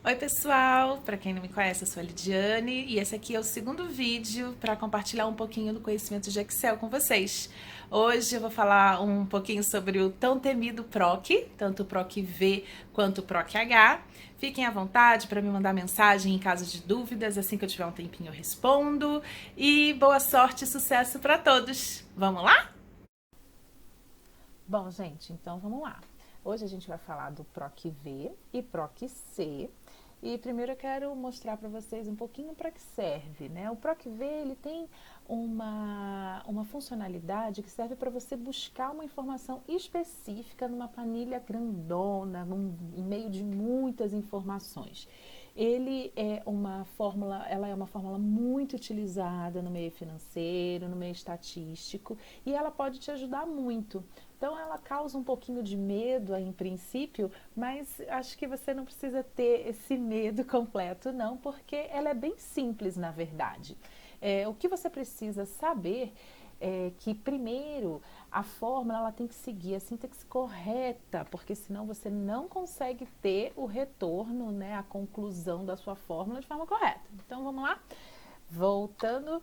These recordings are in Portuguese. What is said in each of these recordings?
Oi pessoal, para quem não me conhece, eu sou a Lidiane e esse aqui é o segundo vídeo para compartilhar um pouquinho do conhecimento de Excel com vocês. Hoje eu vou falar um pouquinho sobre o tão temido PROC, tanto o PROC V quanto o PROC H. Fiquem à vontade para me mandar mensagem em caso de dúvidas, assim que eu tiver um tempinho eu respondo. E boa sorte e sucesso para todos! Vamos lá? Bom, gente, então vamos lá. Hoje a gente vai falar do PROC V e PROC C. E primeiro eu quero mostrar para vocês um pouquinho para que serve, né? O PROC V, ele tem uma funcionalidade que serve para você buscar uma informação específica numa planilha grandona, em meio de muitas informações. Ele é uma fórmula, ela é uma fórmula muito utilizada no meio financeiro, no meio estatístico, e ela pode te ajudar muito. Então ela causa um pouquinho de medo em princípio, mas acho que você não precisa ter esse medo completo não, porque ela é bem simples na verdade. O que você precisa saber é que primeiro a fórmula ela tem que seguir a sintaxe correta, porque senão você não consegue ter o retorno, né, a conclusão da sua fórmula de forma correta. Então vamos lá? Voltando,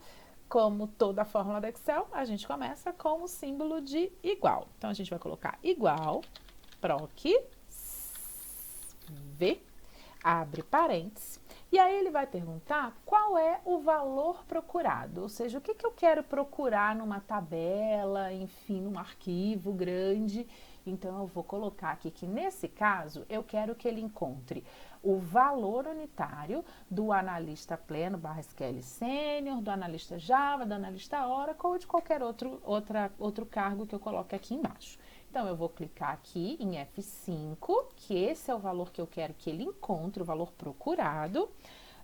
como toda a fórmula do Excel, a gente começa com o símbolo de igual. Então a gente vai colocar igual, PROC, V, abre parênteses, e aí ele vai perguntar qual é o valor procurado, ou seja, o que eu quero procurar numa tabela, enfim, num arquivo grande. Então eu vou colocar aqui que nesse caso eu quero que ele encontre o valor unitário do analista pleno / SQL Sênior, do analista Java, do analista Oracle ou de qualquer outro cargo que eu coloque aqui embaixo. Então, eu vou clicar aqui em F5, que esse é o valor que eu quero que ele encontre, o valor procurado.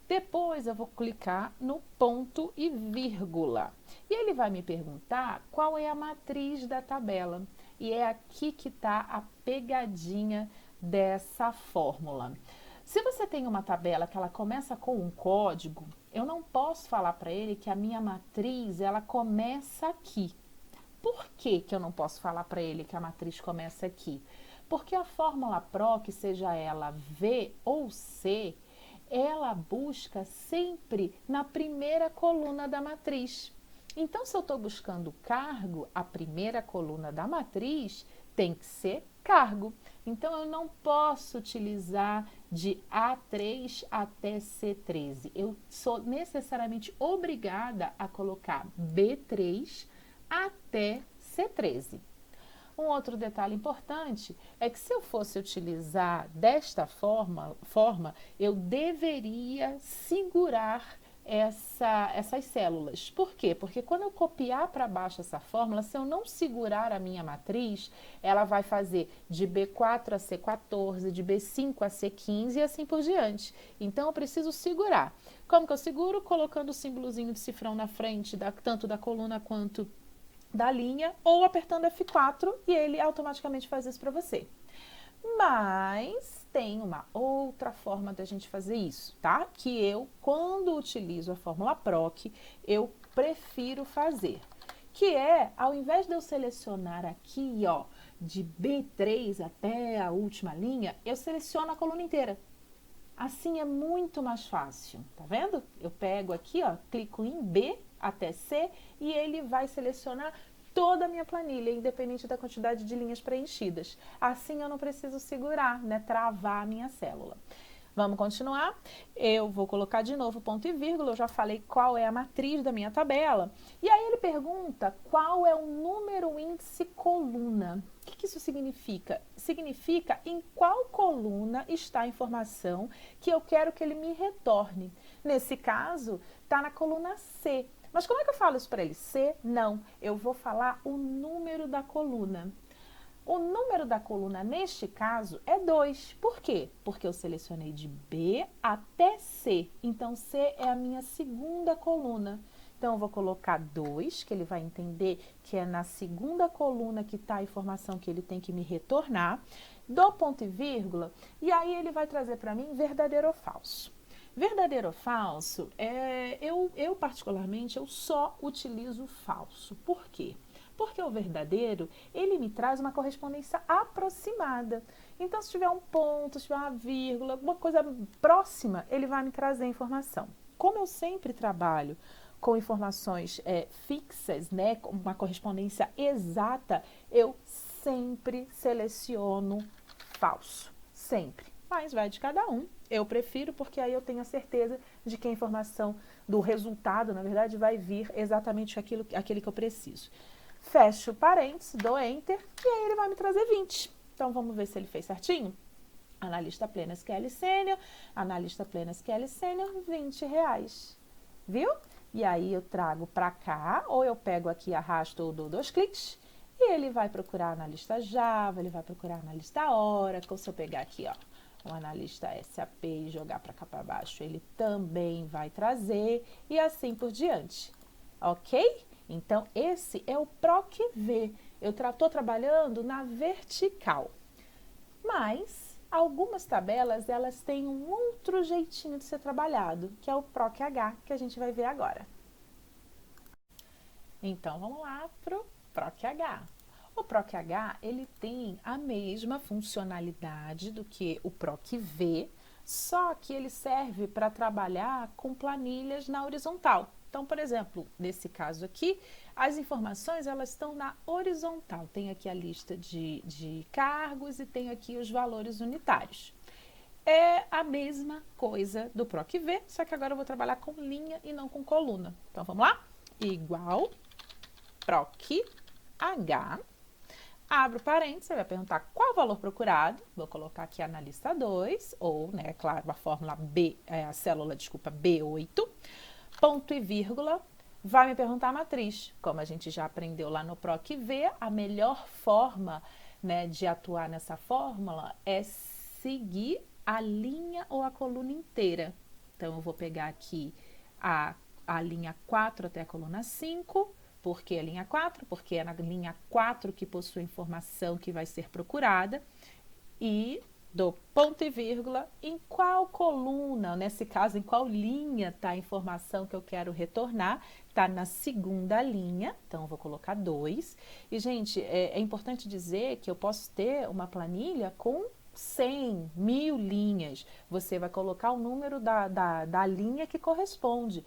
Depois, eu vou clicar no ponto e vírgula. E ele vai me perguntar qual é a matriz da tabela. E é aqui que está a pegadinha dessa fórmula. Se você tem uma tabela que ela começa com um código, eu não posso falar para ele que a minha matriz ela começa aqui. Por que eu não posso falar para ele que a matriz começa aqui? Porque a fórmula PROC, seja ela V ou C, ela busca sempre na primeira coluna da matriz. Então, se eu estou buscando cargo, a primeira coluna da matriz tem que ser cargo. Então, eu não posso utilizar de A3 até C13. Eu sou necessariamente obrigada a colocar B3 até C13. Um outro detalhe importante é que se eu fosse utilizar desta forma eu deveria segurar essas células. Por quê? Porque quando eu copiar para baixo essa fórmula, se eu não segurar a minha matriz, ela vai fazer de B4 a C14, de B5 a C15 e assim por diante. Então, eu preciso segurar. Como que eu seguro? Colocando o símbolozinho de cifrão na frente, tanto da coluna quanto da linha, ou apertando F4 e ele automaticamente faz isso para você. Mas tem uma outra forma da gente fazer isso, tá? Que eu, quando utilizo a fórmula PROC, eu prefiro fazer. Que é, ao invés de eu selecionar aqui, ó, de B3 até a última linha, eu seleciono a coluna inteira. Assim é muito mais fácil, tá vendo? Eu pego aqui, ó, clico em B até C e ele vai selecionar toda a minha planilha, independente da quantidade de linhas preenchidas. Assim eu não preciso segurar, né, travar a minha célula. Vamos continuar? Eu vou colocar de novo ponto e vírgula, eu já falei qual é a matriz da minha tabela. E aí ele pergunta qual é o número índice coluna. O que isso significa? Significa em qual coluna está a informação que eu quero que ele me retorne. Nesse caso, está na coluna C. Mas como é que eu falo isso para ele? C? Não, eu vou falar o número da coluna. O número da coluna, neste caso, é 2. Por quê? Porque eu selecionei de B até C. Então, C é a minha segunda coluna. Então, eu vou colocar 2, que ele vai entender que é na segunda coluna que está a informação que ele tem que me retornar. Dou ponto e vírgula, e aí ele vai trazer para mim verdadeiro ou falso. Verdadeiro ou falso, eu particularmente, eu só utilizo falso. Por quê? Porque o verdadeiro, ele me traz uma correspondência aproximada. Então, se tiver um ponto, se tiver uma vírgula, alguma coisa próxima, ele vai me trazer informação. Como eu sempre trabalho com informações fixas, né, com uma correspondência exata, eu sempre seleciono falso, sempre. Mas vai de cada um. Eu prefiro porque aí eu tenho a certeza de que a informação do resultado, na verdade, vai vir exatamente aquele que eu preciso. Fecho parênteses, dou Enter e aí ele vai me trazer 20. Então, vamos ver se ele fez certinho? Analista plena SQL Sênior, analista plena SQL Sênior, R$20. Viu? E aí eu trago para cá, ou eu pego aqui, arrasto ou dou 2 cliques, e ele vai procurar analista Java, ele vai procurar analista Oracle. Se eu pegar aqui, ó, o analista SAP e jogar para cá para baixo, ele também vai trazer, e assim por diante. Ok? Então, esse é o PROC V. Eu estou trabalhando na vertical. Mas algumas tabelas, elas têm um outro jeitinho de ser trabalhado, que é o PROC H, que a gente vai ver agora. Então, vamos lá para o PROC H. O PROC H, ele tem a mesma funcionalidade do que o PROC V, só que ele serve para trabalhar com planilhas na horizontal. Então, por exemplo, nesse caso aqui, as informações elas estão na horizontal. Tem aqui a lista de cargos e tem aqui os valores unitários. É a mesma coisa do PROC V, só que agora eu vou trabalhar com linha e não com coluna. Então, vamos lá? Igual PROC H. Abro parênteses, você vai perguntar qual o valor procurado. Vou colocar aqui analista 2, ou, né, claro, a fórmula B, a célula, desculpa, B8. Ponto e vírgula, vai me perguntar a matriz. Como a gente já aprendeu lá no PROC V, a melhor forma, né, de atuar nessa fórmula é seguir a linha ou a coluna inteira. Então, eu vou pegar aqui a linha 4 até a coluna 5. Por que a linha 4? Porque é na linha 4 que possui a informação que vai ser procurada. E dou ponto e vírgula em qual coluna, nesse caso, em qual linha está a informação que eu quero retornar. Está na segunda linha, então eu vou colocar 2. E, gente, é importante dizer que eu posso ter uma planilha com 100, 1000 linhas. Você vai colocar o número da linha que corresponde.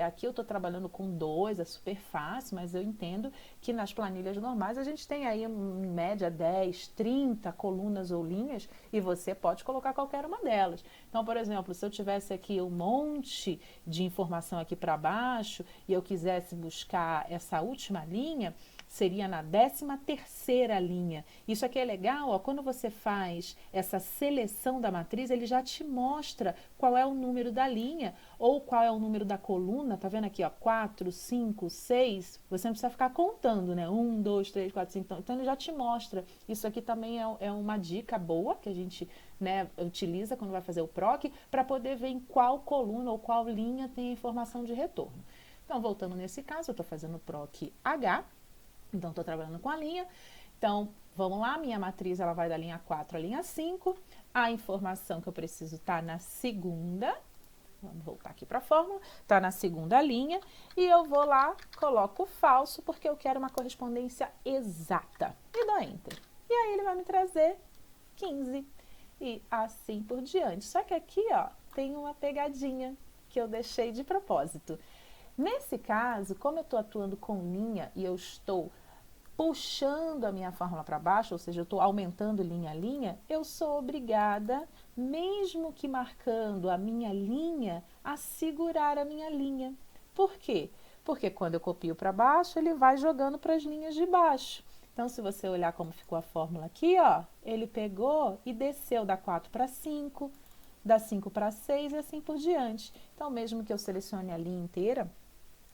Aqui eu estou trabalhando com 2, é super fácil, mas eu entendo que nas planilhas normais a gente tem aí em média 10, 30 colunas ou linhas e você pode colocar qualquer uma delas. Então, por exemplo, se eu tivesse aqui um monte de informação aqui para baixo e eu quisesse buscar essa última linha, seria na 13ª linha. Isso aqui é legal, ó, quando você faz essa seleção da matriz, ele já te mostra qual é o número da linha ou qual é o número da coluna. Tá vendo aqui, ó, 4, 5, 6. Você não precisa ficar contando, né? 1, 2, 3, 4, 5. Então, ele já te mostra. Isso aqui também é uma dica boa que a gente, né, utiliza quando vai fazer o PROC para poder ver em qual coluna ou qual linha tem a informação de retorno. Então, voltando nesse caso, eu estou fazendo o PROC H. Então, estou trabalhando com a linha. Então, vamos lá, minha matriz ela vai da linha 4 à linha 5. A informação que eu preciso está na segunda. Vamos voltar aqui para a fórmula. Está na segunda linha. E eu vou lá, coloco falso, porque eu quero uma correspondência exata. E dou Enter. E aí, ele vai me trazer 15. E assim por diante. Só que aqui, ó, tem uma pegadinha que eu deixei de propósito. Nesse caso, como eu estou atuando com linha e eu estou puxando a minha fórmula para baixo, ou seja, eu estou aumentando linha a linha, eu sou obrigada, mesmo que marcando a minha linha, a segurar a minha linha. Por quê? Porque quando eu copio para baixo, ele vai jogando para as linhas de baixo. Então, se você olhar como ficou a fórmula aqui, ó, ele pegou e desceu da 4 para 5, da 5 para 6 e assim por diante. Então, mesmo que eu selecione a linha inteira,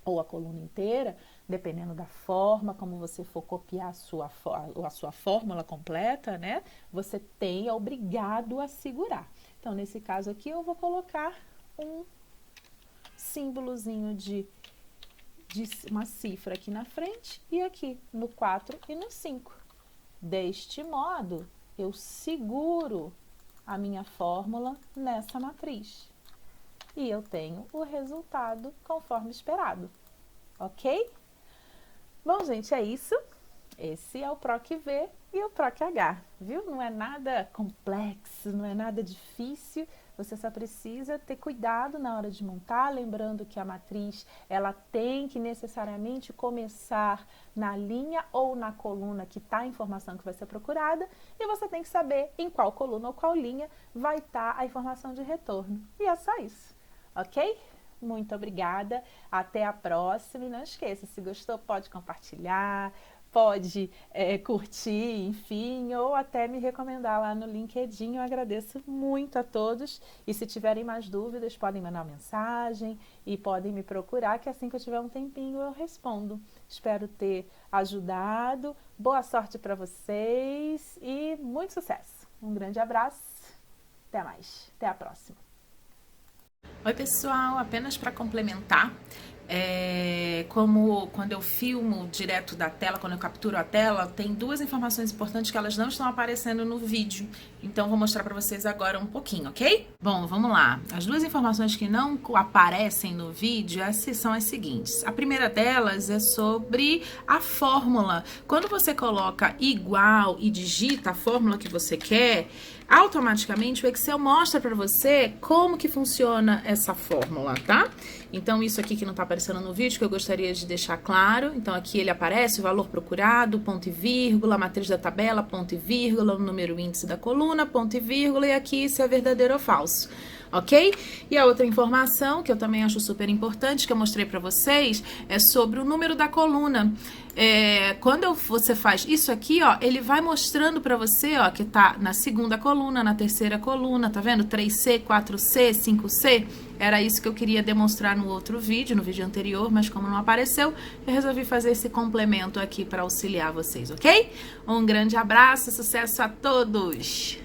ou a coluna inteira, dependendo da forma como você for copiar a sua fórmula completa, né? Você é obrigado a segurar. Então, nesse caso aqui, eu vou colocar um símbolozinho de uma cifra aqui na frente e aqui no 4 e no 5. Deste modo, eu seguro a minha fórmula nessa matriz. E eu tenho o resultado conforme esperado, ok? Bom, gente, é isso. Esse é o PROC V e o PROC-H, viu? Não é nada complexo, não é nada difícil, você só precisa ter cuidado na hora de montar, lembrando que a matriz, ela tem que necessariamente começar na linha ou na coluna que está a informação que vai ser procurada, e você tem que saber em qual coluna ou qual linha vai estar a informação de retorno. E é só isso, ok? Muito obrigada, até a próxima, e não esqueça, se gostou pode compartilhar, pode curtir, enfim, ou até me recomendar lá no LinkedIn. Eu agradeço muito a todos, e se tiverem mais dúvidas podem mandar uma mensagem e podem me procurar, que assim que eu tiver um tempinho eu respondo. Espero ter ajudado, boa sorte para vocês e muito sucesso. Um grande abraço, até mais, até a próxima. Oi pessoal, apenas para complementar, como quando eu filmo direto da tela, quando eu capturo a tela, tem duas informações importantes que elas não estão aparecendo no vídeo, então vou mostrar para vocês agora um pouquinho, ok? Bom, vamos lá. As duas informações que não aparecem no vídeo são as seguintes. A primeira delas é sobre a fórmula. Quando você coloca igual e digita a fórmula que você quer, automaticamente o Excel mostra para você como que funciona essa fórmula, tá? Então isso aqui que não tá aparecendo no vídeo, que eu gostaria de deixar claro, então aqui ele aparece o valor procurado, ponto e vírgula, a matriz da tabela, ponto e vírgula, o número índice da coluna, ponto e vírgula, e aqui se é verdadeiro ou falso. Ok? E a outra informação, que eu também acho super importante, que eu mostrei para vocês, é sobre o número da coluna. Quando você faz isso aqui, ó, ele vai mostrando para você, ó, que tá na segunda coluna, na terceira coluna, tá vendo? 3C, 4C, 5C. Era isso que eu queria demonstrar no outro vídeo, no vídeo anterior, mas como não apareceu, eu resolvi fazer esse complemento aqui para auxiliar vocês, ok? Um grande abraço, sucesso a todos!